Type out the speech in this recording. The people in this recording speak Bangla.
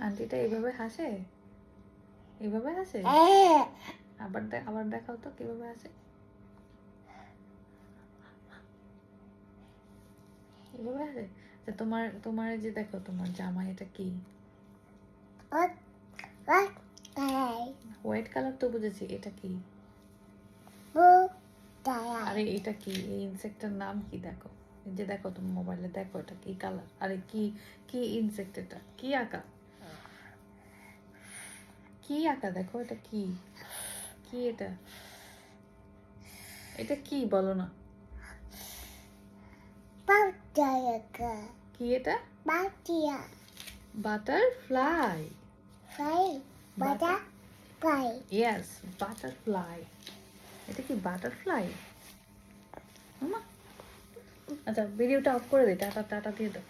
আন্টিটা এইভাবে হাসে, এইভাবে হাসে। আবার দেখাও তো কিভাবে হাসে। এইভাবে হাসে। তো তোমার যে দেখো তোমার জামা, এটা কি? হোয়াইট কালার তো বুঝেছি, এটা কি? আরে এটা কি? এই ইনসেক্টটার নাম কি দেখো? এই যে দেখো তুমি মোবাইলে দেখো, এটা কি কালার? আরে কি কি ইনসেক্ট? এটা কি আঁকা? কি আঁকা দেখো, এটা কি? কি এটা? এটা কি বলো না? কি এটা? বাটারফ্লাই। Yes, butterfly. এটা কি বাটারফ্লাই? মামা, আচ্ছা ভিডিওটা অফ করে দে, টাটা টাটা দিয়ে দাও।